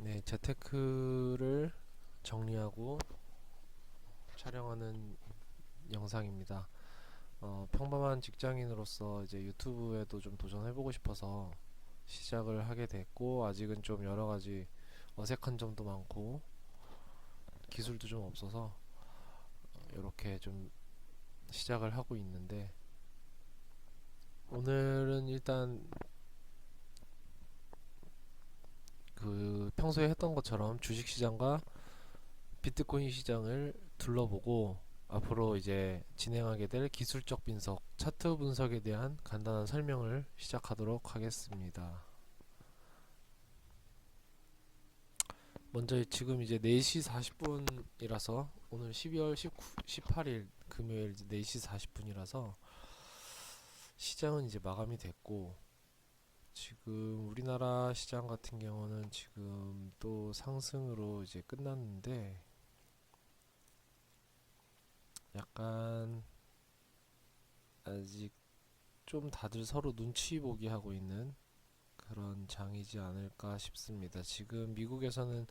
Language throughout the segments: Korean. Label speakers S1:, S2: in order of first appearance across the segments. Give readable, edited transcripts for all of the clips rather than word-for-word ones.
S1: 네, 재테크를 정리하고 촬영하는 영상입니다. 평범한 직장인으로서 이제 유튜브에도 좀 도전해보고 싶어서 시작을 하게 됐고, 아직은 좀 여러 가지 어색한 점도 많고 기술도 좀 없어서 이렇게 좀 시작을 하고 있는데, 오늘은 일단 그 평소에 했던 것처럼 주식시장과 비트코인 시장을 둘러보고, 앞으로 이제 진행하게 될 기술적 분석, 차트 분석에 대한 간단한 설명을 시작하도록 하겠습니다. 먼저 지금 이제 4시 40분이라서, 오늘 12월 18일 금요일 4시 40분이라서 시장은 이제 마감이 됐고, 지금 우리나라 시장 같은 경우는 지금 또 상승으로 이제 끝났는데, 약간 아직 좀 다들 서로 눈치 보기 하고 있는 그런 장이지 않을까 싶습니다. 지금 미국에서는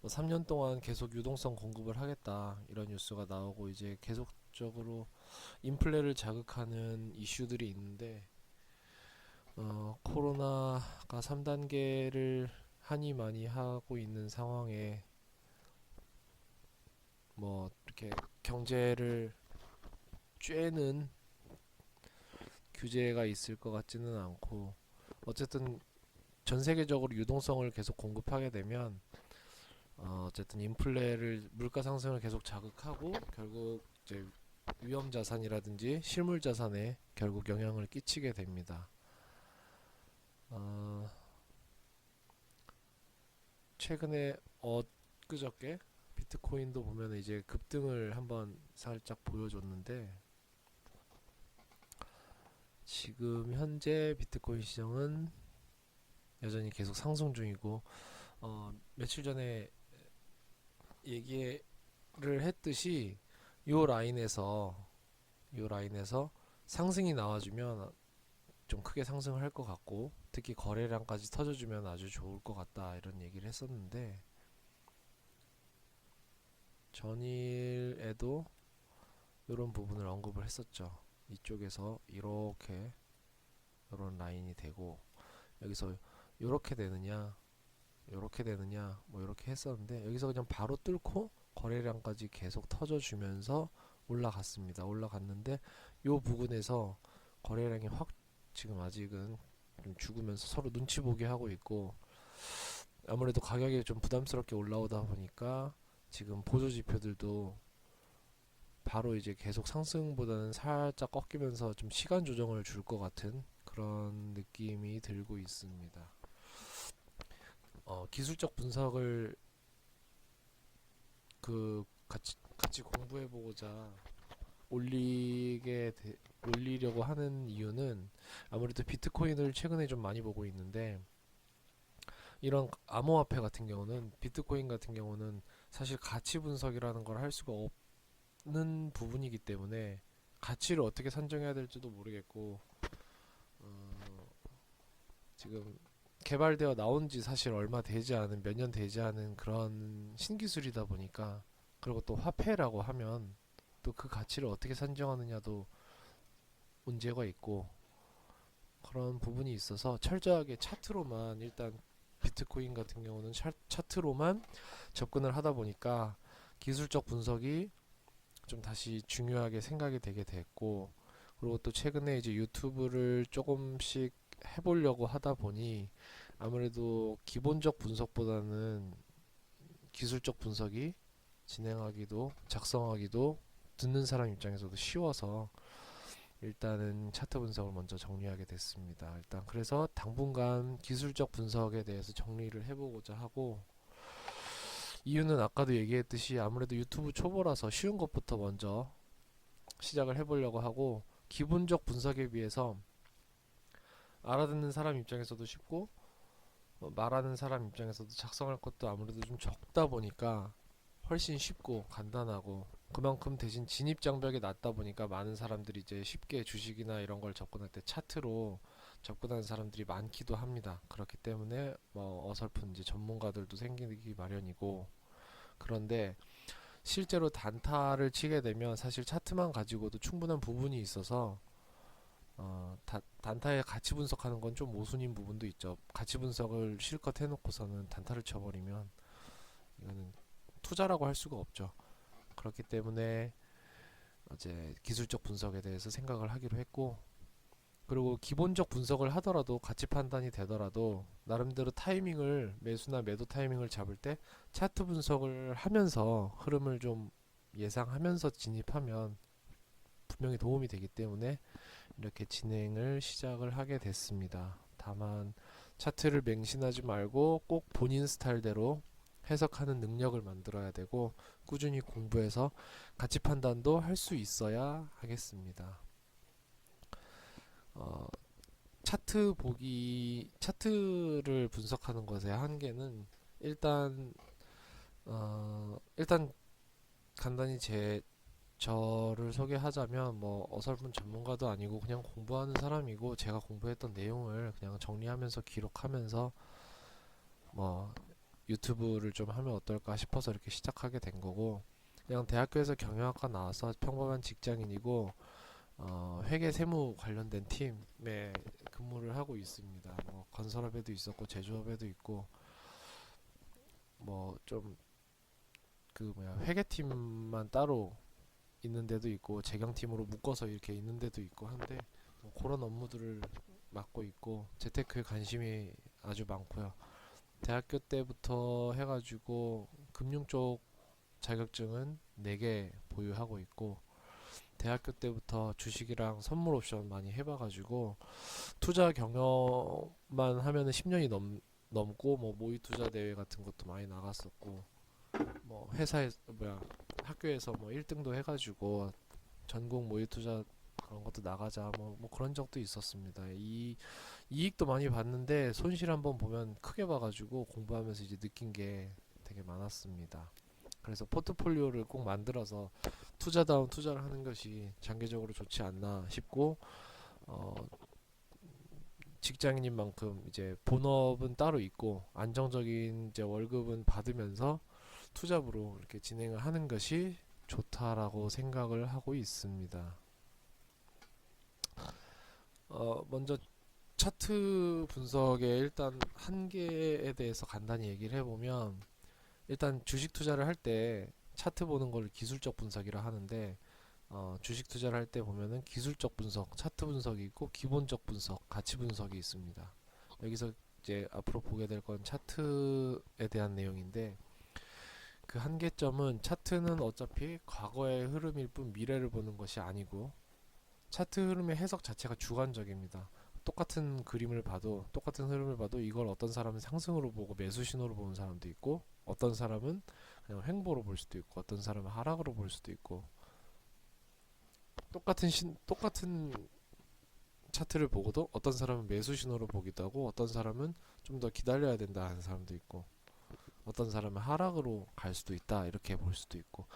S1: 뭐 3년 동안 계속 유동성 공급을 하겠다 이런 뉴스가 나오고, 이제 계속적으로 인플레를 자극하는 이슈들이 있는데, 코로나가 3단계를 하니 많이 하고 있는 상황에 뭐 이렇게 경제를 쬐는 규제가 있을 것 같지는 않고, 어쨌든 전 세계적으로 유동성을 계속 공급하게 되면 어쨌든 인플레를, 물가 상승을 계속 자극하고, 결국 이제 위험 자산이라든지 실물 자산에 결국 영향을 끼치게 됩니다. 어, 최근에 그저께 비트코인도 보면 이제 급등을 한번 살짝 보여줬는데, 지금 현재 비트코인 시장은 여전히 계속 상승 중이고, 며칠 전에 얘기를 했듯이 요 라인에서 상승이 나와주면 좀 크게 상승을 할 것 같고, 특히 거래량까지 터져주면 아주 좋을 것 같다 이런 얘기를 했었는데, 전일에도 이런 부분을 언급을 했었죠. 이쪽에서 이렇게 이런 라인이 되고, 여기서 이렇게 되느냐 이렇게 되느냐 뭐 이렇게 했었는데, 여기서 그냥 바로 뚫고 거래량까지 계속 터져주면서 올라갔는데, 요 부분에서 거래량이 확, 지금 아직은 좀 죽으면서 서로 눈치 보게 하고 있고, 아무래도 가격이 좀 부담스럽게 올라오다 보니까 지금 보조 지표들도 바로 이제 계속 상승보다는 살짝 꺾이면서 좀 시간 조정을 줄 것 같은 그런 느낌이 들고 있습니다. 기술적 분석을 같이 공부해 보고자 올리려고 하는 이유는, 아무래도 비트코인을 최근에 좀 많이 보고 있는데, 이런 암호화폐 같은 경우는, 비트코인 같은 경우는 사실 가치 분석이라는 걸 할 수가 없는 부분이기 때문에, 가치를 어떻게 산정해야 될지도 모르겠고, 어, 지금 개발되어 나온 지 사실 얼마 되지 않은, 몇 년 되지 않은 그런 신기술이다 보니까, 그리고 또 화폐라고 하면 또 그 가치를 어떻게 산정하느냐도 문제가 있고, 그런 부분이 있어서 철저하게 차트로만, 일단 비트코인 같은 경우는 차트로만 접근을 하다 보니까 기술적 분석이 좀 다시 중요하게 생각이 되게 됐고, 그리고 또 최근에 이제 유튜브를 조금씩 해보려고 하다 보니, 아무래도 기본적 분석보다는 기술적 분석이 진행하기도 작성하기도 듣는 사람 입장에서도 쉬워서, 일단은 차트 분석을 먼저 정리하게 됐습니다. 일단 그래서 당분간 기술적 분석에 대해서 정리를 해보고자 하고, 이유는 아까도 얘기했듯이 아무래도 유튜브 초보라서 쉬운 것부터 먼저 시작을 해보려고 하고, 기본적 분석에 비해서 알아듣는 사람 입장에서도 쉽고, 말하는 사람 입장에서도 작성할 것도 아무래도 좀 적다 보니까 훨씬 쉽고 간단하고, 그만큼 대신 진입 장벽이 낮다 보니까 많은 사람들이 이제 쉽게 주식이나 이런 걸 접근할 때 차트로 접근하는 사람들이 많기도 합니다. 그렇기 때문에 뭐 어설픈 이제 전문가들도 생기기 마련이고, 그런데 실제로 단타를 치게 되면 사실 차트만 가지고도 충분한 부분이 있어서 단타의 가치 분석하는 건 좀 모순인 부분도 있죠. 가치 분석을 실컷 해놓고서는 단타를 쳐버리면 이거는 투자라고 할 수가 없죠. 그렇기 때문에 이제 기술적 분석에 대해서 생각을 하기로 했고, 그리고 기본적 분석을 하더라도 가치 판단이 되더라도 나름대로 타이밍을 매수나 매도 타이밍을 잡을 때 차트 분석을 하면서 흐름을 좀 예상하면서 진입하면 분명히 도움이 되기 때문에 이렇게 진행을 시작을 하게 됐습니다. 다만 차트를 맹신하지 말고 꼭 본인 스타일대로 해석하는 능력을 만들어야 되고 꾸준히 공부해서 가치 판단도 할 수 있어야 하겠습니다. 어, 차트를 분석하는 것의 한계는 일단 간단히 저를 소개하자면 뭐 어설픈 전문가도 아니고 그냥 공부하는 사람이고, 제가 공부했던 내용을 그냥 정리하면서 기록하면서 뭐 유튜브를 좀 하면 어떨까 싶어서 이렇게 시작하게 된 거고, 그냥 대학교에서 경영학과 나와서 평범한 직장인이고 회계 세무 관련된 팀에 근무를 하고 있습니다. 뭐 건설업에도 있었고 제조업에도 있고 뭐 좀 그 뭐야 회계팀만 따로 있는 데도 있고 재경팀으로 묶어서 이렇게 있는 데도 있고 한데, 뭐 그런 업무들을 맡고 있고 재테크에 관심이 아주 많고요. 대학교 때부터 해가지고 금융 쪽 자격증은 4개 보유하고 있고, 대학교 때부터 주식이랑 선물 옵션 많이 해봐가지고 투자 경험만 하면은 10년이 넘고, 뭐 모의 투자 대회 같은 것도 많이 나갔었고, 뭐 회사에 뭐야 학교에서 뭐 1등도 해가지고 전국 모의 투자 그런 것도 나가자 뭐 그런 적도 있었습니다. 이익도 많이 봤는데 손실 한번 보면 크게 봐가지고 공부하면서 이제 느낀 게 되게 많았습니다. 그래서 포트폴리오를 꼭 만들어서 투자다운 투자를 하는 것이 장기적으로 좋지 않나 싶고, 어, 직장인인 만큼 이제 본업은 따로 있고 안정적인 이제 월급은 받으면서 투잡으로 이렇게 진행을 하는 것이 좋다라고 생각을 하고 있습니다. 먼저 차트 분석의 일단 한계에 대해서 간단히 얘기를 해보면, 일단 주식 투자를 할 때 차트 보는 걸 기술적 분석이라 하는데, 주식 투자를 할 때 보면은 기술적 분석, 차트 분석이 있고 기본적 분석, 가치 분석이 있습니다. 여기서 이제 앞으로 보게 될 건 차트에 대한 내용인데, 그 한계점은 차트는 어차피 과거의 흐름일 뿐 미래를 보는 것이 아니고, 차트 흐름의 해석 자체가 주관적입니다. 똑같은 그림을 봐도 똑같은 흐름을 봐도 이걸 어떤 사람은 상승으로 보고 매수 신호로 보는 사람도 있고, 어떤 사람은 그냥 횡보로 볼 수도 있고, 어떤 사람은 하락으로 볼 수도 있고, 똑같은 차트를 보고도 어떤 사람은 매수 신호로 보기도 하고, 어떤 사람은 좀 더 기다려야 된다 하는 사람도 있고, 어떤 사람은 하락으로 갈 수도 있다 이렇게 볼 수도 있고,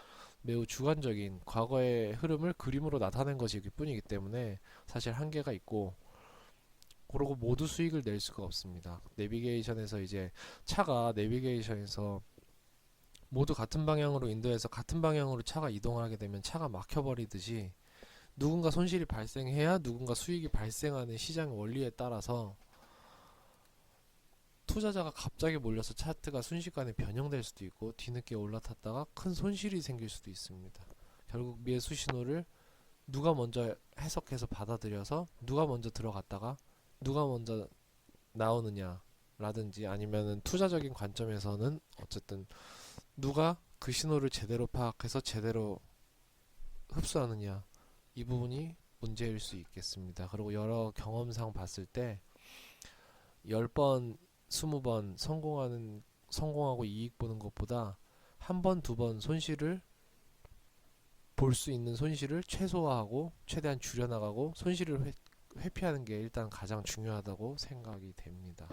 S1: 매우 주관적인 과거의 흐름을 그림으로 나타낸 것이기 뿐이기 때문에 사실 한계가 있고, 그러고 모두 수익을 낼 수가 없습니다. 내비게이션에서 이제 차가 내비게이션에서 모두 같은 방향으로 인도해서 같은 방향으로 차가 이동하게 되면 차가 막혀버리듯이, 누군가 손실이 발생해야 누군가 수익이 발생하는 시장 원리에 따라서 투자자가 갑자기 몰려서 차트가 순식간에 변형될 수도 있고, 뒤늦게 올라탔다가 큰 손실이 생길 수도 있습니다. 결국 매수 신호를 누가 먼저 해석해서 받아들여서 누가 먼저 들어갔다가 누가 먼저 나오느냐 라든지, 아니면은 투자적인 관점에서는 어쨌든 누가 그 신호를 제대로 파악해서 제대로 흡수하느냐, 이 부분이 문제일 수 있겠습니다. 그리고 여러 경험상 봤을 때 10번 20번 성공하고 이익 보는 것보다 한 번, 두 번 손실을 볼 수 있는 손실을 최소화하고 최대한 줄여나가고 손실을 회피하는 게 일단 가장 중요하다고 생각이 됩니다.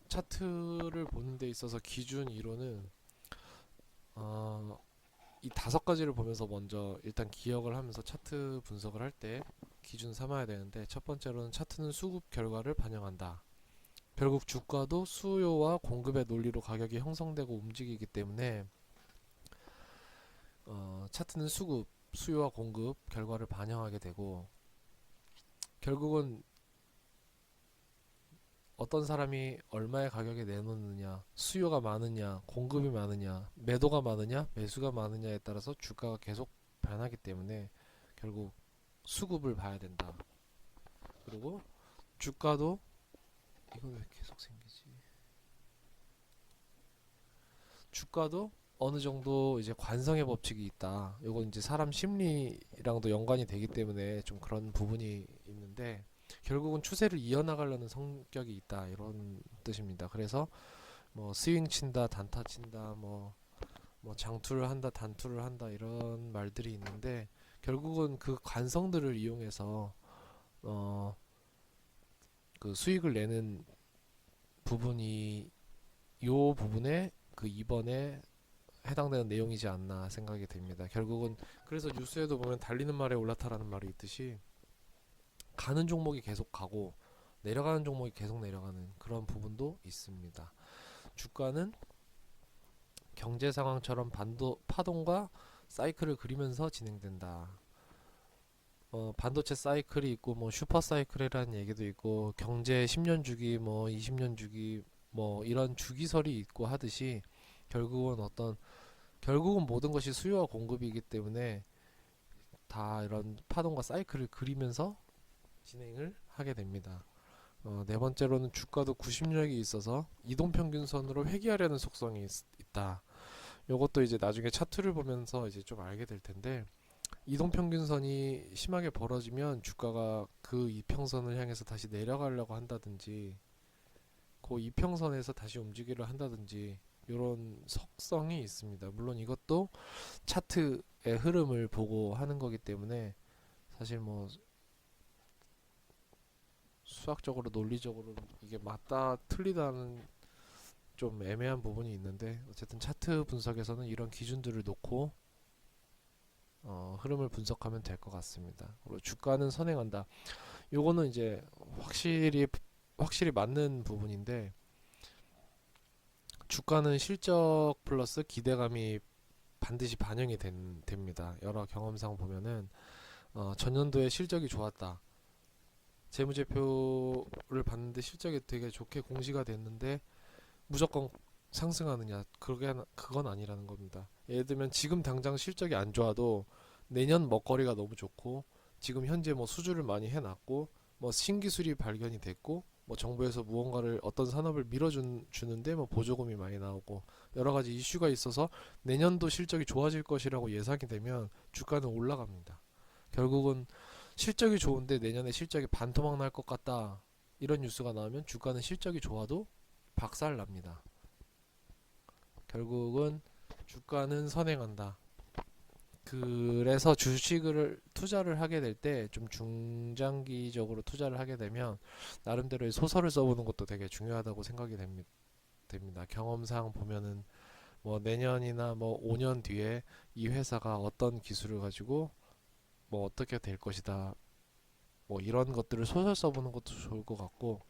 S1: 차트를 보는 데 있어서 기준 이론은 이 5가지를 보면서 먼저 일단 기억을 하면서 차트 분석을 할 때 기준 삼아야 되는데, 첫 번째로는 차트는 수급 결과를 반영한다. 결국 주가도 수요와 공급의 논리로 가격이 형성되고 움직이기 때문에 차트는 수요와 공급 결과를 반영하게 되고, 결국은 어떤 사람이 얼마의 가격에 내놓느냐, 수요가 많으냐, 공급이 많으냐, 매도가 많으냐, 매수가 많으냐에 따라서 주가가 계속 변하기 때문에 결국 수급을 봐야 된다. 그리고 주가도, 이거 왜 계속 생기지? 주가도 어느 정도 이제 관성의 법칙이 있다. 이건 이제 사람 심리랑도 연관이 되기 때문에 좀 그런 부분이 있는데, 결국은 추세를 이어나가려는 성격이 있다, 이런 뜻입니다. 그래서 뭐 스윙 친다, 단타 친다, 뭐 장투를 한다, 단투를 한다, 이런 말들이 있는데, 결국은 그 관성들을 이용해서 어, 그 수익을 내는 부분이 요 부분에 그 2번에 해당되는 내용이지 않나 생각이 됩니다. 결국은 그래서 뉴스에도 보면 달리는 말에 올라타라는 말이 있듯이, 가는 종목이 계속 가고 내려가는 종목이 계속 내려가는 그런 부분도 있습니다. 주가는 경제 상황처럼 파동과 사이클을 그리면서 진행된다. 반도체 사이클이 있고 뭐 슈퍼 사이클이라는 얘기도 있고, 경제 10년 주기, 뭐 20년 주기, 뭐 이런 주기설이 있고 하듯이, 결국은 모든 것이 수요와 공급이기 때문에 다 이런 파동과 사이클을 그리면서 진행을 하게 됩니다. 네 번째로는 주가도 구심력이 있어서 이동평균선으로 회귀하려는 속성이 있다. 요것도 이제 나중에 차트를 보면서 이제 좀 알게 될 텐데, 이동평균선이 심하게 벌어지면 주가가 그 이평선을 향해서 다시 내려가려고 한다든지, 그 이평선에서 다시 움직이려 한다든지, 이런 속성이 있습니다. 물론 이것도 차트의 흐름을 보고 하는 거기 때문에 사실 뭐 수학적으로 논리적으로 이게 맞다 틀리다는 좀 애매한 부분이 있는데, 어쨌든 차트 분석에서는 이런 기준들을 놓고 흐름을 분석하면 될 것 같습니다. 그리고 주가는 선행한다. 요거는 이제 확실히 맞는 부분인데, 주가는 실적 플러스 기대감이 반드시 반영이 됩니다. 여러 경험상 보면은 전년도에 실적이 좋았다. 재무제표를 봤는데 실적이 되게 좋게 공시가 됐는데 무조건 상승하느냐? 그건 아니라는 겁니다. 예를 들면 지금 당장 실적이 안 좋아도 내년 먹거리가 너무 좋고, 지금 현재 뭐 수주를 많이 해놨고, 뭐 신기술이 발견이 됐고, 뭐 정부에서 무언가를 어떤 산업을 밀어주는데 뭐 보조금이 많이 나오고, 여러 가지 이슈가 있어서 내년도 실적이 좋아질 것이라고 예상이 되면 주가는 올라갑니다. 결국은 실적이 좋은데 내년에 실적이 반토막 날 것 같다, 이런 뉴스가 나오면 주가는 실적이 좋아도 박살납니다. 결국은 주가는 선행한다. 그래서 주식을 투자를 하게 될 때 좀 중장기적으로 투자를 하게 되면 나름대로의 소설을 써보는 것도 되게 중요하다고 생각이 됩니다. 경험상 보면은 뭐 내년이나 뭐 5년 뒤에 이 회사가 어떤 기술을 가지고 뭐 어떻게 될 것이다, 뭐 이런 것들을 소설 써보는 것도 좋을 것 같고,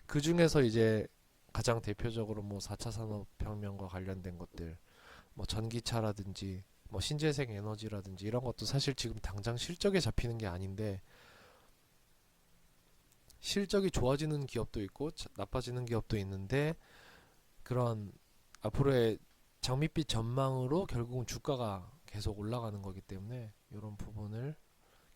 S1: 그 중에서 이제 가장 대표적으로 뭐 4차 산업혁명과 관련된 것들, 뭐 전기차라든지 뭐 신재생 에너지라든지 이런 것도 사실 지금 당장 실적에 잡히는 게 아닌데, 실적이 좋아지는 기업도 있고 나빠지는 기업도 있는데, 그런 앞으로의 장밋빛 전망으로 결국은 주가가 계속 올라가는 거기 때문에 이런 부분을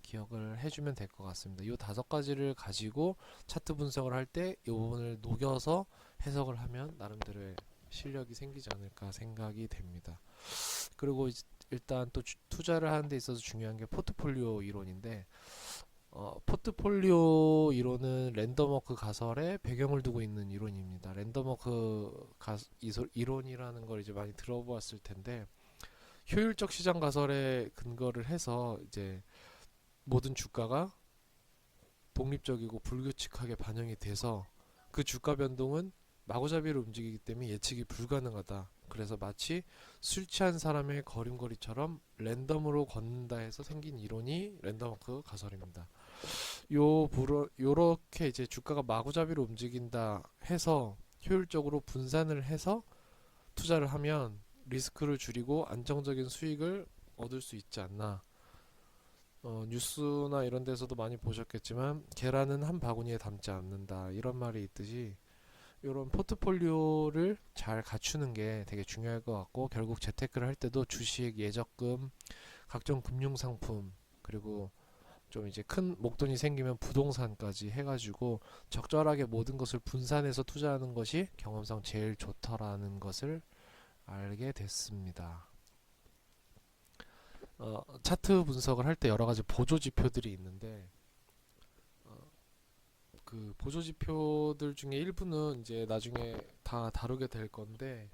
S1: 기억을 해주면 될 것 같습니다. 이 5가지를 가지고 차트 분석을 할 때 이 부분을 녹여서 해석을 하면 나름대로의 실력이 생기지 않을까 생각이 됩니다. 그리고 일단 또 투자를 하는 데 있어서 중요한 게 포트폴리오 이론인데, 포트폴리오 이론은 랜덤워크 가설에 배경을 두고 있는 이론입니다. 랜덤워크 이론이라는 걸 이제 많이 들어보았을 텐데, 효율적 시장 가설에 근거를 해서 이제 모든 주가가 독립적이고 불규칙하게 반영이 돼서 그 주가 변동은 마구잡이로 움직이기 때문에 예측이 불가능하다. 그래서 마치 술 취한 사람의 걸음걸이처럼 랜덤으로 걷는다 해서 생긴 이론이 랜덤워크 가설입니다. 요렇게 이제 주가가 마구잡이로 움직인다 해서 효율적으로 분산을 해서 투자를 하면 리스크를 줄이고 안정적인 수익을 얻을 수 있지 않나. 뉴스나 이런 데서도 많이 보셨겠지만 계란은 한 바구니에 담지 않는다 이런 말이 있듯이 이런 포트폴리오를 잘 갖추는 게 되게 중요할 것 같고, 결국 재테크를 할 때도 주식, 예적금, 각종 금융상품, 그리고 좀 이제 큰 목돈이 생기면 부동산까지 해가지고 적절하게 모든 것을 분산해서 투자하는 것이 경험상 제일 좋더라는 것을 알게 됐습니다. 차트 분석을 할 때 여러 가지 보조 지표들이 있는데, 그 보조 지표들 중에 일부는 이제 나중에 다 다루게 될 건데,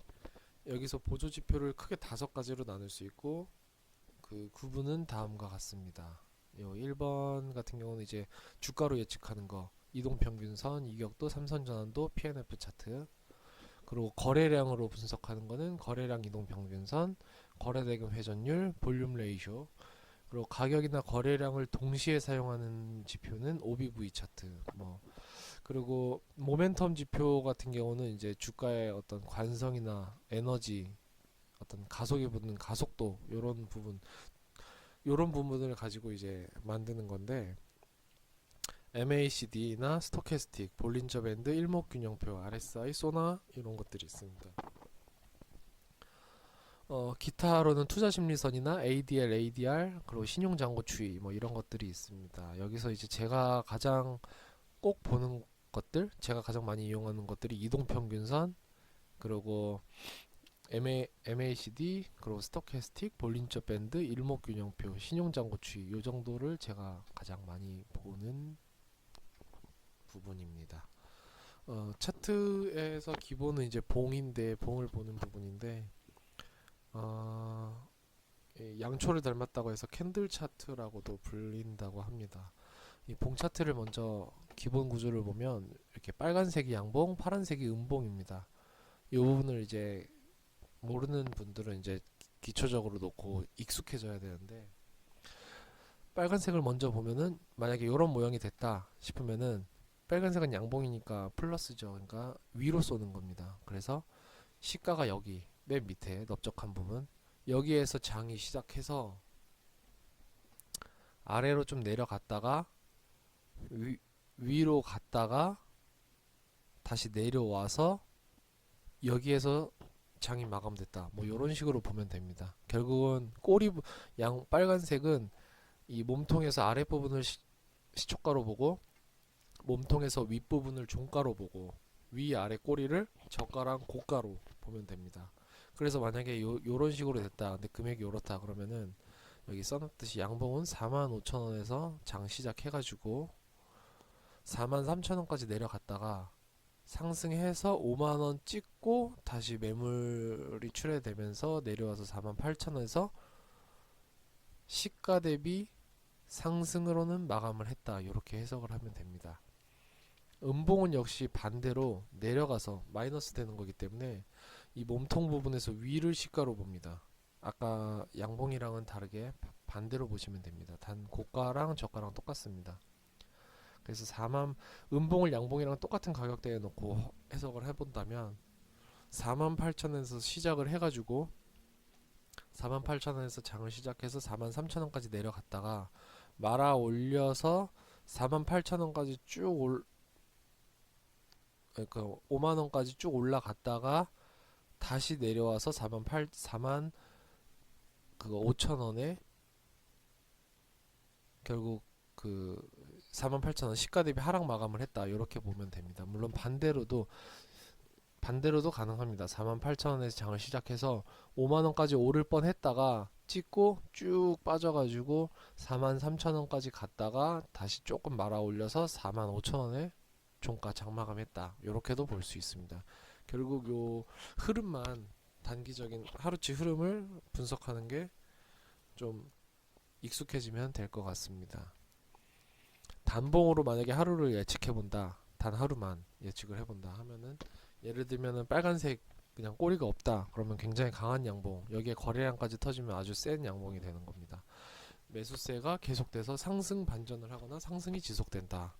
S1: 여기서 보조 지표를 크게 5가지로 나눌 수 있고, 그 구분은 다음과 같습니다. 요 1번 같은 경우는 이제 주가로 예측하는 거, 이동평균선, 이격도, 삼선전환도, PNF 차트. 그리고 거래량으로 분석하는 거는 거래량 이동평균선, 거래대금 회전율, 볼륨 레이쇼. 그리고 가격이나 거래량을 동시에 사용하는 지표는 OBV 차트. 그리고 모멘텀 지표 같은 경우는 이제 주가의 어떤 관성이나 에너지, 어떤 가속이 붙는 가속도, 요런 부분을 가지고 이제 만드는 건데, MACD나 스토캐스틱, 볼린저 밴드, 일목균형표, RSI, 소나 이런 것들이 있습니다. 기타로는 투자심리선이나 ADL, ADR, 그리고 신용잔고 추이 이런 것들이 있습니다. 여기서 이제 제가 가장 꼭 보는 것들, 제가 가장 많이 이용하는 것들이 이동평균선, 그리고 MACD, 그리고 스토캐스틱, 볼린저 밴드, 일목균형표, 신용잔고 추이, 요 정도를 제가 가장 많이 보는 부분입니다. 차트에서 기본은 이제 봉인데, 봉을 보는 부분인데, 양초를 닮았다고 해서 캔들 차트라고도 불린다고 합니다. 이 봉 차트를 먼저 기본 구조를 보면 이렇게 빨간색이 양봉, 파란색이 음봉입니다. 이 부분을 이제 모르는 분들은 이제 기초적으로 놓고 익숙해져야 되는데, 빨간색을 먼저 보면은 만약에 이런 모양이 됐다 싶으면은 빨간색은 양봉이니까 플러스죠. 그러니까 위로 쏘는 겁니다. 그래서 시가가 여기 맨 밑에 넓적한 부분, 여기에서 장이 시작해서 아래로 좀 내려갔다가 위로 갔다가 다시 내려와서 여기에서 장이 마감됐다. 이런 식으로 보면 됩니다. 결국은 빨간색은 이 몸통에서 아랫부분을 시초가로 보고, 몸통에서 윗부분을 종가로 보고, 위아래 꼬리를 저가랑 고가로 보면 됩니다. 그래서 만약에 요런 식으로 됐다, 근데 금액이 요렇다 그러면은 여기 써놨듯이 양봉은 45,000원에서 장 시작해가지고 43,000원까지 내려갔다가 상승해서 5만원 찍고 다시 매물이 출회되면서 내려와서 48,000원에서 시가 대비 상승으로는 마감을 했다, 이렇게 해석을 하면 됩니다. 음봉은 역시 반대로 내려가서 마이너스 되는 거기 때문에 이 몸통 부분에서 위를 시가로 봅니다. 아까 양봉이랑은 다르게 반대로 보시면 됩니다. 단 고가랑 저가랑 똑같습니다. 그래서 음봉을 양봉이랑 똑같은 가격대에 놓고 해석을 해본다면 48,000원에서 시작을 해가지고 48,000원에서 장을 시작해서 43,000원까지 내려갔다가 말아 올려서 48,000원까지 그러니까 5만원까지 쭉 올라갔다가 다시 내려와서 5천원에 결국 그 48,000원 시가 대비 하락 마감을 했다, 이렇게 보면 됩니다. 물론 반대로도 가능합니다. 48,000원에서 장을 시작해서 5만원까지 오를 뻔 했다가 찍고 쭉 빠져가지고 43,000원까지 갔다가 다시 조금 말아 올려서 45,000원에 종가 장마감했다, 이렇게도 볼 수 있습니다. 결국 요 흐름만, 단기적인 하루치 흐름을 분석하는 게 좀 익숙해지면 될 것 같습니다. 단봉으로 만약에 하루를 예측해 본다, 단 하루만 예측을 해본다 하면은, 예를 들면은 빨간색 그냥 꼬리가 없다. 그러면 굉장히 강한 양봉. 여기에 거래량까지 터지면 아주 센 양봉이 되는 겁니다. 매수세가 계속돼서 상승 반전을 하거나 상승이 지속된다.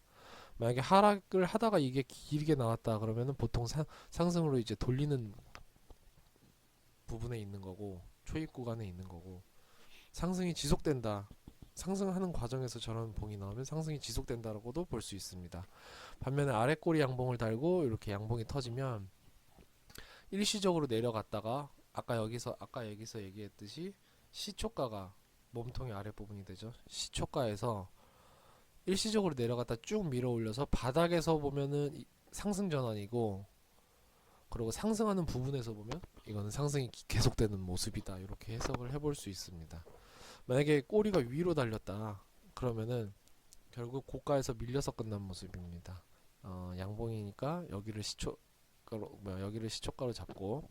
S1: 만약에 하락을 하다가 이게 길게 나왔다 그러면은 보통 상승으로 이제 돌리는 부분에 있는 거고 초입 구간에 있는 거고, 상승이 지속된다. 상승하는 과정에서 저런 봉이 나오면 상승이 지속된다라고도 볼 수 있습니다. 반면에 아래 꼬리 양봉을 달고 이렇게 양봉이 터지면 일시적으로 내려갔다가 아까 여기서 얘기했듯이 시초가가 몸통의 아랫부분이 되죠. 시초가에서 일시적으로 내려갔다 쭉 밀어 올려서 바닥에서 보면은 상승 전환이고, 그리고 상승하는 부분에서 보면 이거는 상승이 계속되는 모습이다. 이렇게 해석을 해볼 수 있습니다. 만약에 꼬리가 위로 달렸다 그러면은 결국 고가에서 밀려서 끝난 모습입니다. 양봉이니까 여기를 시초가로 잡고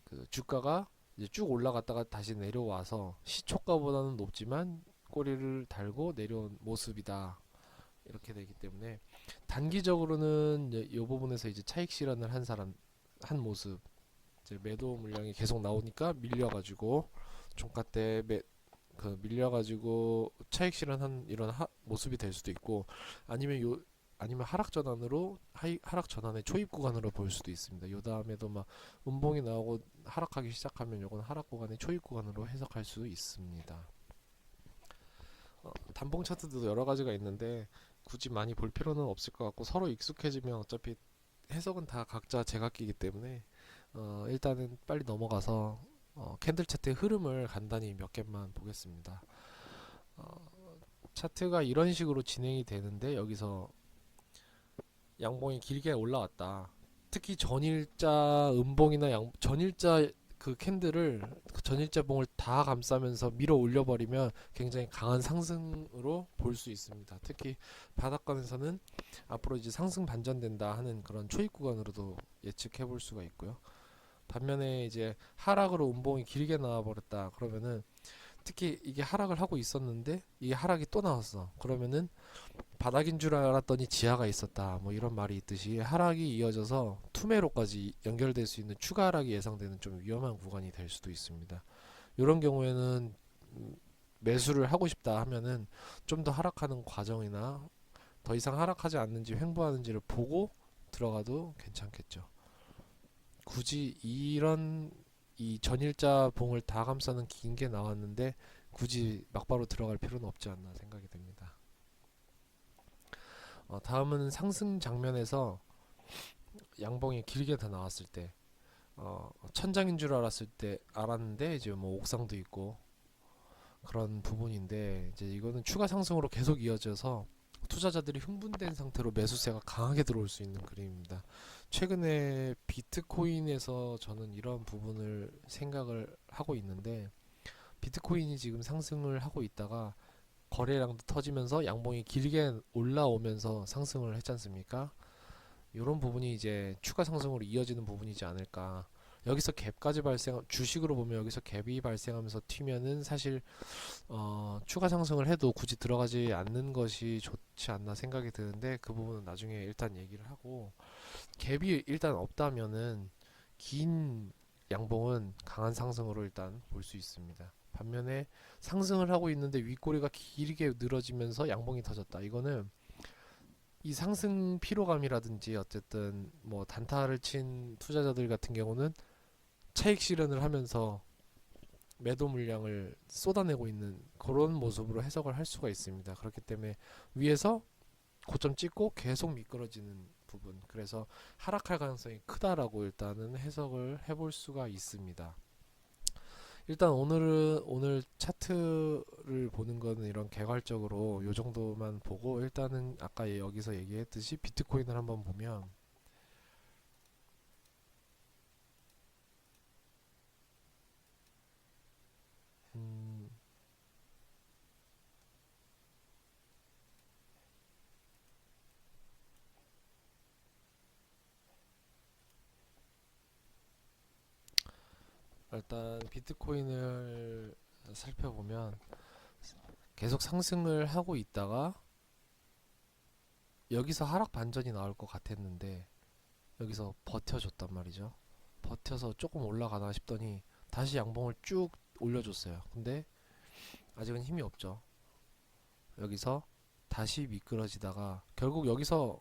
S1: 그 주가가 이제 쭉 올라갔다가 다시 내려와서 시초가보다는 높지만 꼬리를 달고 내려온 모습이다. 이렇게 되기 때문에 단기적으로는 이 부분에서 이제 차익 실현을 한 모습, 이제 매도 물량이 계속 나오니까 밀려가지고 종가 때 밀려가지고 차익 실현한 이런 모습이 될 수도 있고, 아니면 하락 전환의 초입 구간으로 볼 수도 있습니다. 요 다음에도 막 음봉이 나오고 하락하기 시작하면 요건 하락 구간의 초입 구간으로 해석할 수 있습니다. 단봉 차트도 여러 가지가 있는데 굳이 많이 볼 필요는 없을 것 같고, 서로 익숙해지면 어차피 해석은 다 각자 제각기이기 때문에 일단은 빨리 넘어가서 캔들 차트의 흐름을 간단히 몇 개만 보겠습니다. 차트가 이런 식으로 진행이 되는데 여기서 양봉이 길게 올라왔다. 특히 전일자 음봉이나 전일자 그 캔들을 그 전일자 봉을 다 감싸면서 밀어 올려버리면 굉장히 강한 상승으로 볼 수 있습니다. 특히 바닥권에서는 앞으로 이제 상승 반전된다 하는 그런 초입 구간으로도 예측해 볼 수가 있고요. 반면에 이제 하락으로 음봉이 길게 나와버렸다 그러면은, 특히 이게 하락을 하고 있었는데 이게 하락이 또 나왔어 그러면은 바닥인 줄 알았더니 지하가 있었다, 뭐 이런 말이 있듯이 하락이 이어져서 투매로까지 연결될 수 있는 추가 하락이 예상되는 좀 위험한 구간이 될 수도 있습니다. 이런 경우에는 매수를 하고 싶다 하면은 좀 더 하락하는 과정이나 더 이상 하락하지 않는지 횡보하는지를 보고 들어가도 괜찮겠죠. 굳이 이 전일자 봉을 다 감싸는 긴 게 나왔는데 굳이 막바로 들어갈 필요는 없지 않나 생각이 됩니다. 다음은 상승 장면에서 양봉이 길게 다 나왔을 때, 천장인 줄 알았는데 이제 뭐 옥상도 있고 그런 부분인데, 이제 이거는 추가 상승으로 계속 이어져서 투자자들이 흥분된 상태로 매수세가 강하게 들어올 수 있는 그림입니다. 최근에 비트코인에서 저는 이런 부분을 생각을 하고 있는데, 비트코인이 지금 상승을 하고 있다가 거래량도 터지면서 양봉이 길게 올라오면서 상승을 했지 않습니까? 이런 부분이 이제 추가 상승으로 이어지는 부분이지 않을까. 여기서 주식으로 보면 여기서 갭이 발생하면서 튀면은 사실 추가 상승을 해도 굳이 들어가지 않는 것이 좋지 않나 생각이 드는데, 그 부분은 나중에 일단 얘기를 하고, 갭이 일단 없다면은 긴 양봉은 강한 상승으로 일단 볼 수 있습니다. 반면에 상승을 하고 있는데 윗꼬리가 길게 늘어지면서 양봉이 터졌다. 이거는 이 상승 피로감이라든지 어쨌든 뭐 단타를 친 투자자들 같은 경우는 차익 실현을 하면서 매도 물량을 쏟아내고 있는 그런 모습으로 해석을 할 수가 있습니다. 그렇기 때문에 위에서 고점 찍고 계속 미끄러지는 부분, 그래서 하락할 가능성이 크다라고 일단은 해석을 해볼 수가 있습니다. 일단 오늘 차트를 보는 거는 이런 개괄적으로 요 정도만 보고, 일단은 아까 여기서 얘기했듯이 비트코인을 한번 보면, 음, 일단 비트코인을 살펴보면 계속 상승을 하고 있다가 여기서 하락 반전이 나올 것 같았는데 여기서 버텨줬단 말이죠. 버텨서 조금 올라가나 싶더니 다시 양봉을 쭉 올려줬어요. 근데 아직은 힘이 없죠. 여기서 다시 미끄러지다가 결국 여기서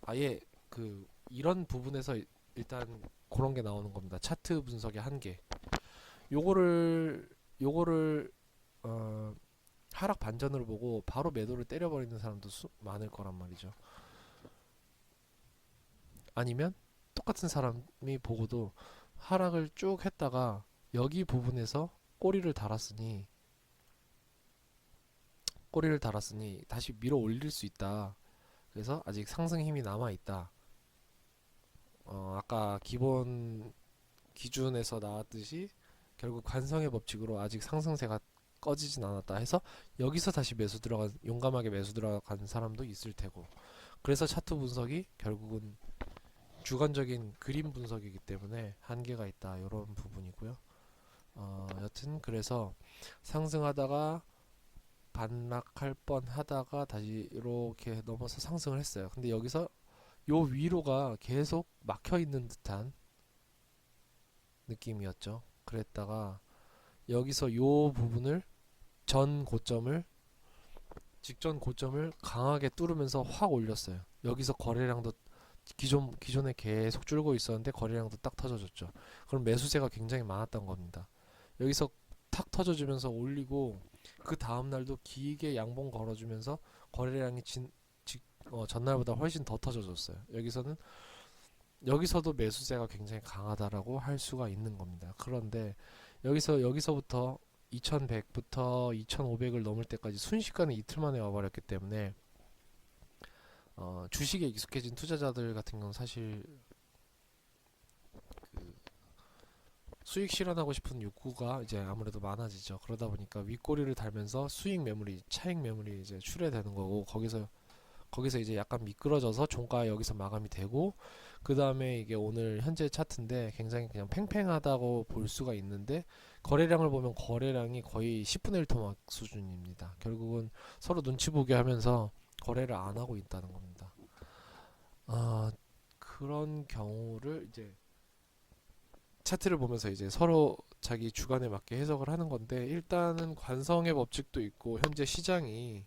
S1: 아예 그 이런 부분에서 일단 그런 게 나오는 겁니다. 차트 분석의 한계. 요거를 어, 하락 반전으로 보고 바로 매도를 때려버리는 사람도 많을 거란 말이죠. 아니면 똑같은 사람이 보고도 하락을 쭉 했다가 여기 부분에서 꼬리를 달았으니 다시 밀어 올릴 수 있다. 그래서 아직 상승 힘이 남아 있다. 아까 기본 기준에서 나왔듯이 결국 관성의 법칙으로 아직 상승세가 꺼지진 않았다 해서 여기서 다시 용감하게 매수 들어간 사람도 있을 테고, 그래서 차트 분석이 결국은 주관적인 그림 분석이기 때문에 한계가 있다, 이런 부분이고요. 여튼 그래서 상승하다가 반락할 뻔 하다가 다시 이렇게 넘어서 상승을 했어요. 근데 여기서 요 위로가 계속 막혀 있는 듯한 느낌이었죠. 그랬다가 여기서 요 부분을 직전 고점을 강하게 뚫으면서 확 올렸어요. 여기서 거래량도 기존에 계속 줄고 있었는데 거래량도 딱 터져줬죠. 그럼 매수세가 굉장히 많았던 겁니다. 여기서 탁 터져주면서 올리고 그 다음 날도 길게 양봉 걸어주면서 거래량이 전날보다 훨씬 더 터져줬어요. 여기서도 매수세가 굉장히 강하다라고 할 수가 있는 겁니다. 그런데 여기서부터 2100부터 2500을 넘을 때까지 순식간에 이틀 만에 와버렸기 때문에 주식에 익숙해진 투자자들 같은 경우는 사실 그 수익 실현하고 싶은 욕구가 이제 아무래도 많아지죠. 그러다 보니까 윗꼬리를 달면서 차익 매물이 이제 출회되는 거고, 거기서 이제 약간 미끄러져서 종가 여기서 마감이 되고, 그 다음에 이게 오늘 현재 차트인데 굉장히 그냥 팽팽하다고 볼 수가 있는데, 거래량을 보면 거래량이 거의 10분의 1 토막 수준입니다. 결국은 서로 눈치 보게 하면서 거래를 안 하고 있다는 겁니다. 그런 경우를 이제 차트를 보면서 이제 서로 자기 주관에 맞게 해석을 하는 건데, 일단은 관성의 법칙도 있고 현재 시장이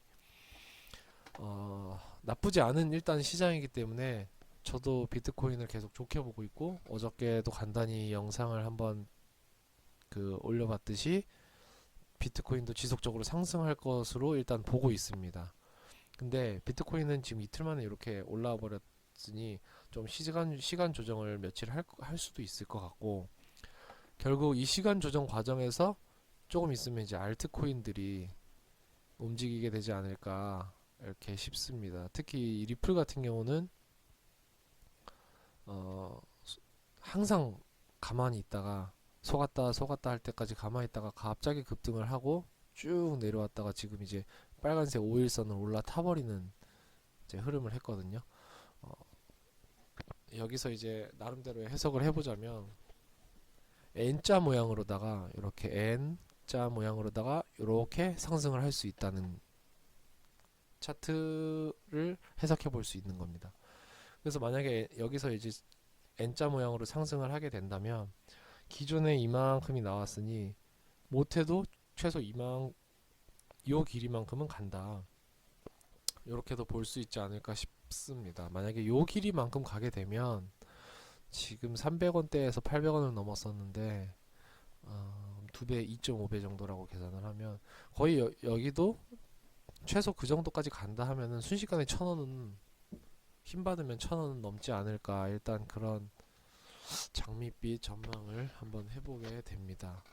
S1: 나쁘지 않은 일단 시장이기 때문에 저도 비트코인을 계속 좋게 보고 있고, 어저께도 간단히 영상을 한번 올려봤듯이 비트코인도 지속적으로 상승할 것으로 일단 보고 있습니다. 근데 비트코인은 지금 이틀 만에 이렇게 올라와 버렸으니 좀 시간 조정을 며칠 할 수도 있을 것 같고, 결국 이 시간 조정 과정에서 조금 있으면 이제 알트코인들이 움직이게 되지 않을까 이렇게 싶습니다. 특히 이 리플 같은 경우는 어, 항상 가만히 있다가 속았다 할 때까지 가만히 있다가 갑자기 급등을 하고 쭉 내려왔다가 지금 이제 빨간색 5일선을 올라타 버리는 이제 흐름을 했거든요. 어, 여기서 이제 나름대로 해석을 해보자면 N자 모양으로다가 이렇게 상승을 할 수 있다는 차트를 해석해 볼 수 있는 겁니다. 그래서 만약에 여기서 이제 N자 모양으로 상승을 하게 된다면 기존에 이만큼이 나왔으니 못해도 최소 요 길이만큼은 간다, 이렇게도 볼 수 있지 않을까 싶습니다. 만약에 요 길이만큼 가게 되면 지금 300원대에서 800원을 넘었었는데 2배, 2.5배 정도라고 계산을 하면 거의 여기도 최소 그 정도까지 간다 하면은 순식간에 1000원은 힘 받으면 1000원은 넘지 않을까, 일단 그런 장밋빛 전망을 한번 해보게 됩니다.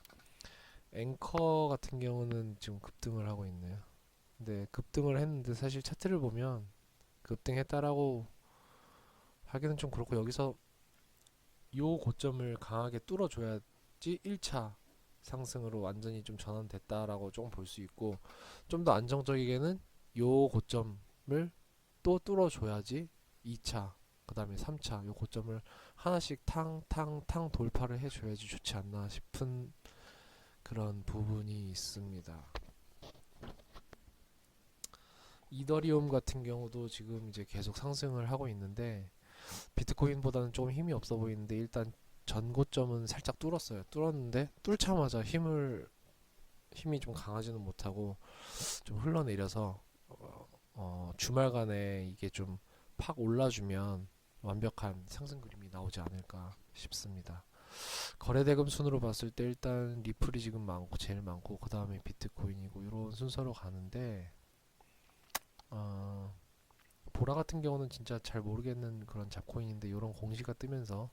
S1: 앵커 같은 경우는 지금 급등을 하고 있네요. 근데 급등을 했는데 사실 차트를 보면 급등했다라고 하기는 좀 그렇고, 여기서 요 고점을 강하게 뚫어줘야지 1차 상승으로 완전히 좀 전환됐다라고 조금 볼 수 있고, 좀 더 안정적이게는 요 고점을 또 뚫어줘야지 2차, 그 다음에 3차 요 고점을 하나씩 탕탕탕 돌파를 해줘야지 좋지 않나 싶은 그런 부분이 있습니다. 이더리움 같은 경우도 지금 이제 계속 상승을 하고 있는데, 비트코인보다는 조금 힘이 없어 보이는데 일단 전고점은 살짝 뚫었어요. 뚫었는데 뚫자마자 힘이 좀 강하지는 못하고 좀 흘러내려서 주말간에 이게 좀 팍 올라주면 완벽한 상승 그림이 나오지 않을까 싶습니다. 거래대금 순으로 봤을 때 일단 리플이 지금 많고 제일 많고 그 다음에 비트코인이고 이런 순서로 가는데 어, 보라 같은 경우는 진짜 잘 모르겠는 그런 잡코인인데 이런 공시가 뜨면서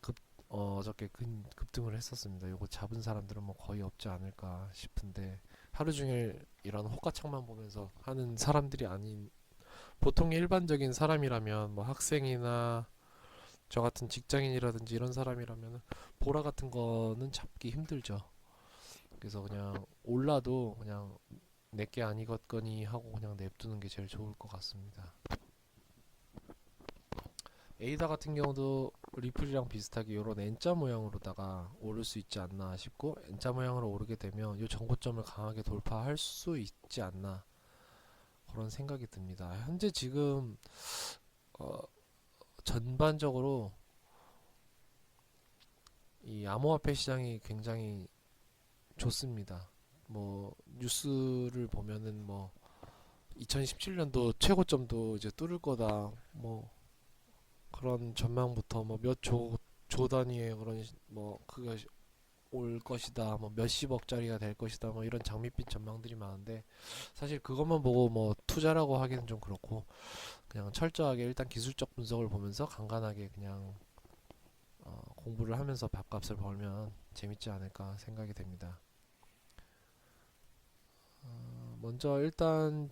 S1: 급 어저께 급등을 했었습니다. 요거 잡은 사람들은 뭐 거의 없지 않을까 싶은데 하루 종일 이런 호가창만 보면서 하는 사람들이 아닌 보통 일반적인 사람이라면 뭐 학생이나 저 같은 직장인이라든지 이런 사람이라면 보라 같은 거는 잡기 힘들죠. 그래서 그냥 올라도 그냥 내게 아니겠거니 하고 그냥 냅두는 게 제일 좋을 것 같습니다. 에이다 같은 경우도 리플이랑 비슷하게 이런 N자 모양으로다가 오를 수 있지 않나 싶고 N자 모양으로 오르게 되면 이 전고점을 강하게 돌파할 수 있지 않나 그런 생각이 듭니다. 현재 지금 어, 전반적으로 이 암호화폐 시장이 굉장히 좋습니다. 뭐 뉴스를 보면은 뭐 2017년도 최고점도 이제 뚫을 거다 뭐 그런 전망부터 뭐 몇 조 단위의 그런 뭐 그거 올 것이다 뭐 몇십억짜리가 될 것이다 뭐 이런 장밋빛 전망들이 많은데 사실 그것만 보고 뭐 투자라고 하기는 좀 그렇고 그냥 철저하게 일단 기술적 분석을 보면서 간간하게 그냥 공부를 하면서 밥값을 벌면 재밌지 않을까 생각이 됩니다. 먼저 일단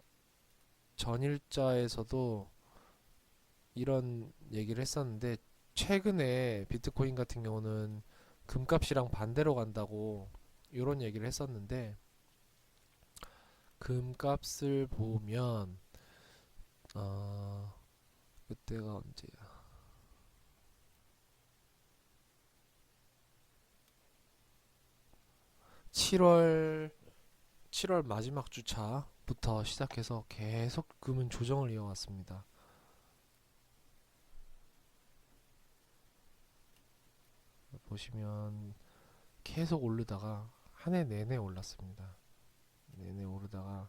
S1: 전일자에서도 이런 얘기를 했었는데 최근에 비트코인 같은 경우는 금값이랑 반대로 간다고 이런 얘기를 했었는데 금값을 보면 그때가 언제야? 7월 마지막 주차부터 시작해서 계속 금은 조정을 이어왔습니다. 보시면 계속 오르다가 한 해 내내 올랐습니다. 내내 오르다가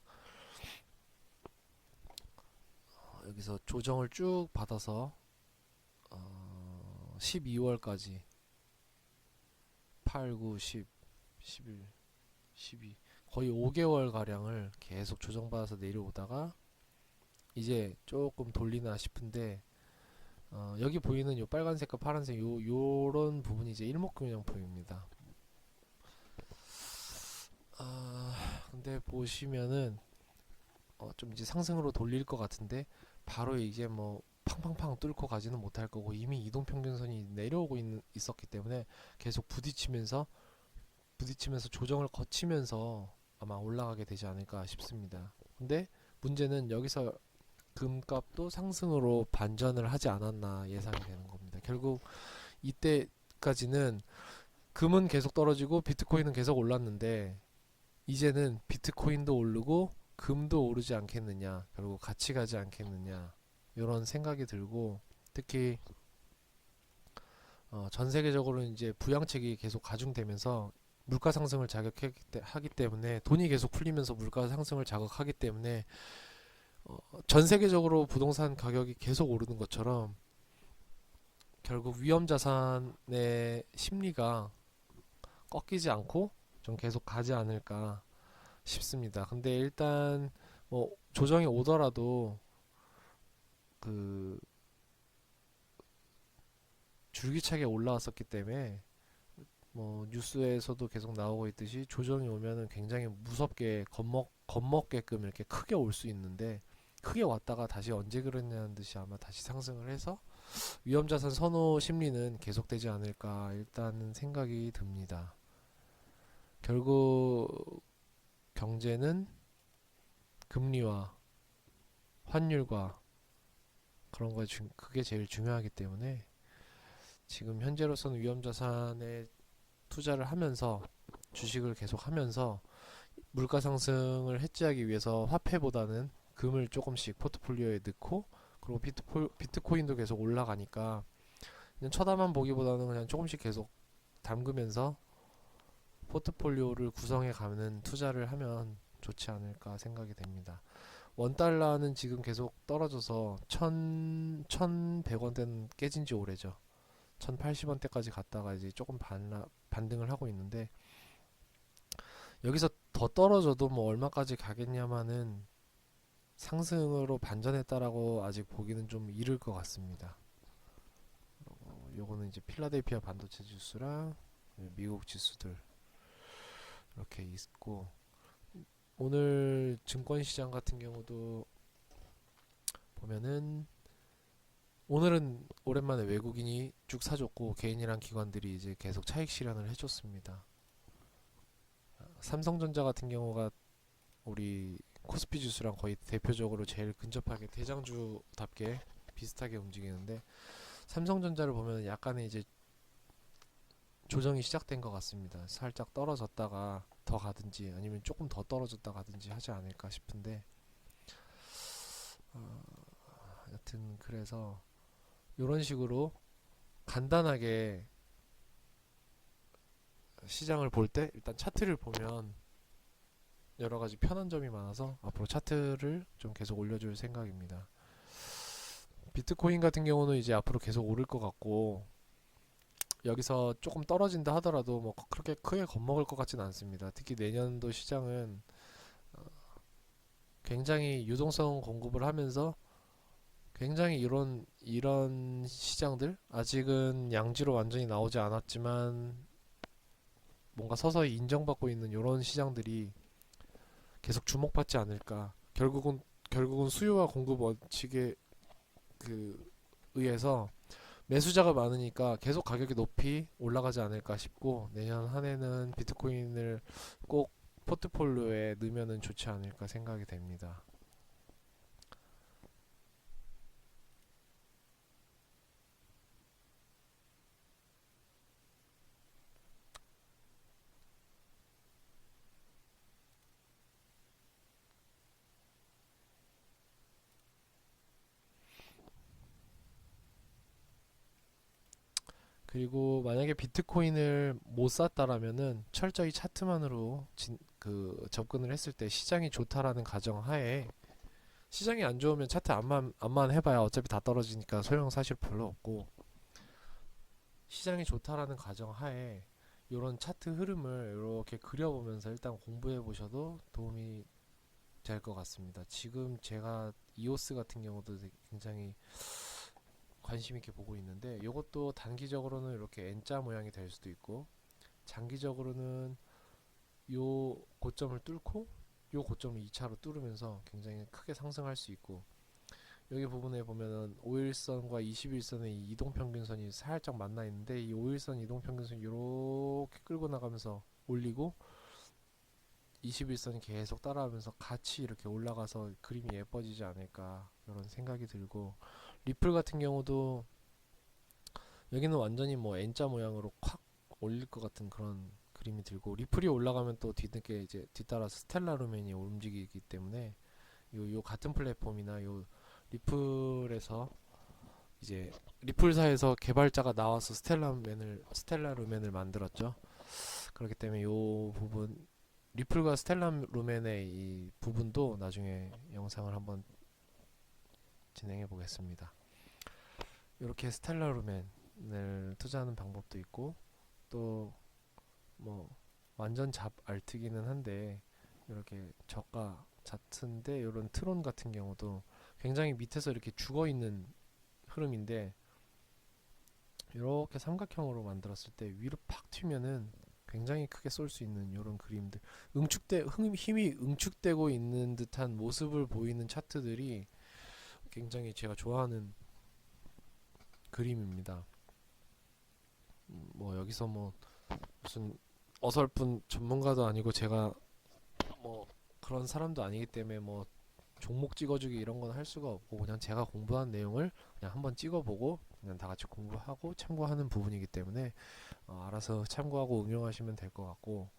S1: 여기서 조정을 쭉 받아서 12월까지 8, 9, 10, 11, 12 거의 5개월 가량을 계속 조정받아서 내려오다가 이제 조금 돌리나 싶은데 여기 보이는 요 빨간색과 파란색 요런 부분이 이제 일목균형표입니다. 근데 보시면은 좀 이제 상승으로 돌릴 것 같은데 바로 이제 뭐 팡팡팡 뚫고 가지는 못할 거고 이미 이동평균선이 내려오고 있었기 때문에 계속 부딪히면서 조정을 거치면서 아마 올라가게 되지 않을까 싶습니다. 근데 문제는 여기서 금값도 상승으로 반전을 하지 않았나 예상이 되는 겁니다. 결국 이때까지는 금은 계속 떨어지고 비트코인은 계속 올랐는데 이제는 비트코인도 오르고 금도 오르지 않겠느냐, 결국 같이 가지 않겠느냐 이런 생각이 들고 특히 전 세계적으로 이제 부양책이 계속 가중되면서 물가 상승을 자극하기 때문에 돈이 계속 풀리면서 물가 상승을 자극하기 때문에 전 세계적으로 부동산 가격이 계속 오르는 것처럼 결국 위험 자산의 심리가 꺾이지 않고 좀 계속 가지 않을까 싶습니다. 근데 일단 뭐 조정이 오더라도 그 줄기차게 올라왔었기 때문에 뭐 뉴스에서도 계속 나오고 있듯이 조정이 오면은 굉장히 무섭게 겁먹게끔 이렇게 크게 올 수 있는데 크게 왔다가 다시 언제 그랬냐는 듯이 아마 다시 상승을 해서 위험자산 선호 심리는 계속되지 않을까 일단은 생각이 듭니다. 결국 경제는 금리와 환율과 그런 거 그게 제일 중요하기 때문에 지금 현재로서는 위험자산에 투자를 하면서 주식을 계속 하면서 물가 상승을 해지하기 위해서 화폐보다는 금을 조금씩 포트폴리오에 넣고 그리고 비트코인도 계속 올라가니까 그냥 쳐다만 보기보다는 그냥 조금씩 계속 담그면서 포트폴리오를 구성해 가는 투자를 하면 좋지 않을까 생각이 됩니다. 원 달러는 지금 계속 떨어져서 1,100원대는 깨진 지 오래죠. 1,080원대까지 갔다가 이제 조금 반등을 하고 있는데, 여기서 더 떨어져도 뭐 얼마까지 가겠냐마는 상승으로 반전했다라고 아직 보기는 좀 이를 것 같습니다. 요거는 이제 필라델피아 반도체 지수랑 미국 지수들 이렇게 있고, 오늘 증권 시장 같은 경우도 보면은 오늘은 오랜만에 외국인이 쭉 사줬고 개인이랑 기관들이 이제 계속 차익 실현을 해줬습니다. 삼성전자 같은 경우가 우리 코스피 지수랑 거의 대표적으로 제일 근접하게 대장주답게 비슷하게 움직이는데, 삼성전자를 보면 약간의 이제 조정이 시작된 것 같습니다. 살짝 떨어졌다가 더 가든지 아니면 조금 더 떨어졌다 가든지 하지 않을까 싶은데, 여튼 그래서 이런 식으로 간단하게 시장을 볼 때 일단 차트를 보면 여러 가지 편한 점이 많아서 앞으로 차트를 좀 계속 올려줄 생각입니다. 비트코인 같은 경우는 이제 앞으로 계속 오를 것 같고, 여기서 조금 떨어진다 하더라도 뭐 그렇게 크게 겁먹을 것 같지는 않습니다. 특히 내년도 시장은 굉장히 유동성 공급을 하면서 굉장히 이런 시장들, 아직은 양지로 완전히 나오지 않았지만 뭔가 서서히 인정받고 있는 이런 시장들이 계속 주목받지 않을까. 결국은 수요와 공급 원칙에 의해서 매수자가 많으니까 계속 가격이 높이 올라가지 않을까 싶고, 내년 한 해는 비트코인을 꼭 포트폴리오에 넣으면 좋지 않을까 생각이 됩니다. 그리고 만약에 비트코인을 못 샀다라면은 철저히 차트만으로 접근을 했을 때 시장이 좋다라는 가정하에, 시장이 안 좋으면 차트 안만 해봐야 어차피 다 떨어지니까 소용 사실 별로 없고, 시장이 좋다라는 가정하에 이런 차트 흐름을 이렇게 그려보면서 일단 공부해 보셔도 도움이 될 것 같습니다. 지금 제가 이오스 같은 경우도 굉장히 관심 있게 보고 있는데, 이것도 단기적으로는 이렇게 N자 모양이 될 수도 있고, 장기적으로는 요 고점을 뚫고 요 고점을 2차로 뚫으면서 굉장히 크게 상승할 수 있고, 여기 부분에 보면은 5일선과 21선의 이 이동평균선이 살짝 만나 있는데, 이 5일선 이동평균선이 이렇게 끌고 나가면서 올리고 21선이 계속 따라오면서 같이 이렇게 올라가서 그림이 예뻐지지 않을까 이런 생각이 들고, 리플 같은 경우도 여기는 완전히 뭐 N자 모양으로 콱 올릴 것 같은 그런 그림이 들고, 리플이 올라가면 또 뒤늦게 이제 뒤따라서 스텔라 루멘이 움직이기 때문에 요 같은 플랫폼이나 요 리플에서 이제 리플사에서 개발자가 나와서 스텔라 루멘을 만들었죠. 그렇기 때문에 요 부분, 리플과 스텔라 루멘의 이 부분도 나중에 영상을 한번 진행해 보겠습니다. 이렇게 스텔라 루멘을 투자하는 방법도 있고, 또 뭐 완전 잡 알트기는 한데 이렇게 저가 같은데, 이런 트론 같은 경우도 굉장히 밑에서 이렇게 죽어 있는 흐름인데, 이렇게 삼각형으로 만들었을 때 위로 팍 튀면은 굉장히 크게 쏠 수 있는 이런 그림들, 힘이 응축되고 있는 듯한 모습을 보이는 차트들이 굉장히 제가 좋아하는 그림입니다. 뭐 여기서 뭐 무슨 어설픈 전문가도 아니고 제가 뭐 그런 사람도 아니기 때문에 뭐 종목 찍어주기 이런 건 할 수가 없고, 그냥 제가 공부한 내용을 그냥 한번 찍어보고 그냥 다 같이 공부하고 참고하는 부분이기 때문에 알아서 참고하고 응용하시면 될 것 같고,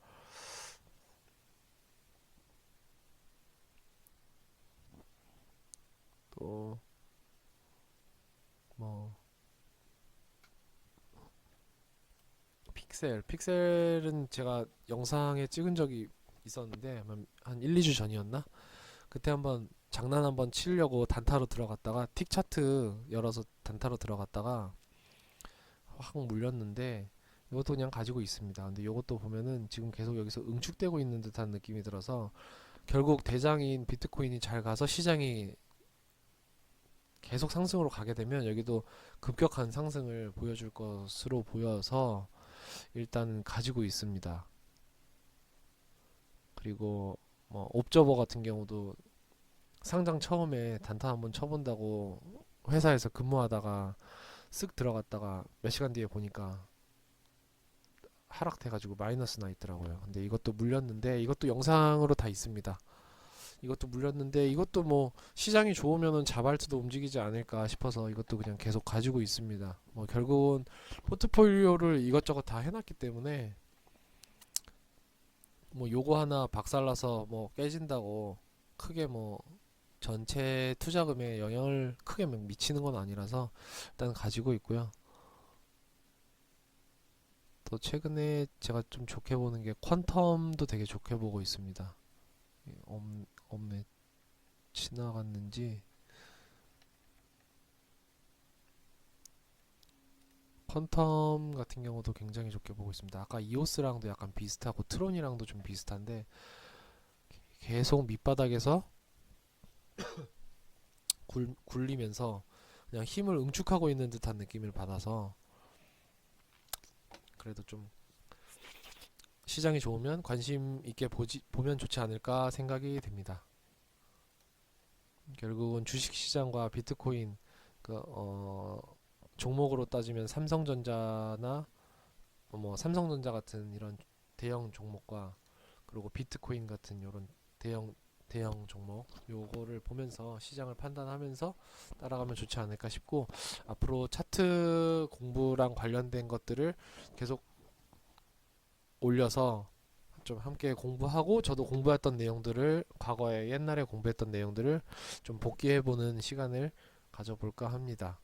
S1: 또 픽셀은 제가 영상에 찍은 적이 있었는데 한 1, 2주 전이었나? 그때 한번 장난 한번 치려고 단타로 들어갔다가 틱 차트 열어서 단타로 들어갔다가 확 물렸는데 이것도 그냥 가지고 있습니다. 근데 이것도 보면은 지금 계속 여기서 응축되고 있는 듯한 느낌이 들어서 결국 대장인 비트코인이 잘 가서 시장이 계속 상승으로 가게 되면 여기도 급격한 상승을 보여줄 것으로 보여서 일단 가지고 있습니다. 그리고 뭐 옵저버 같은 경우도 상장 처음에 단타 한번 쳐본다고 회사에서 근무하다가 쓱 들어갔다가 몇 시간 뒤에 보니까 하락돼가지고 마이너스 나 있더라고요. 근데 이것도 물렸는데 이것도 영상으로 다 있습니다. 이것도 물렸는데 이것도 뭐 시장이 좋으면은 자발트도 움직이지 않을까 싶어서 이것도 그냥 계속 가지고 있습니다. 뭐 결국은 포트폴리오를 이것저것 다 해놨기 때문에 뭐 요거 하나 박살나서 뭐 깨진다고 크게 뭐 전체 투자금에 영향을 크게 미치는 건 아니라서 일단 가지고 있고요. 또 최근에 제가 좀 좋게 보는 게 퀀텀도 되게 좋게 보고 있습니다. 업에 지나갔는지 퀀텀 같은 경우도 굉장히 좋게 보고 있습니다. 아까 이오스랑도 약간 비슷하고 트론이랑도 좀 비슷한데 계속 밑바닥에서 굴리면서 그냥 힘을 응축하고 있는 듯한 느낌을 받아서 그래도 좀 시장이 좋으면 관심 있게 보면 좋지 않을까 생각이 됩니다. 결국은 주식시장과 비트코인 그 종목으로 따지면 삼성전자나 뭐 삼성전자 같은 이런 대형 종목과 그리고 비트코인 같은 이런 대형 종목 요거를 보면서 시장을 판단하면서 따라가면 좋지 않을까 싶고 앞으로 차트 공부랑 관련된 것들을 계속 올려서 좀 함께 공부하고 저도 공부했던 내용들을 과거에 옛날에 공부했던 내용들을 좀 복기해보는 시간을 가져볼까 합니다.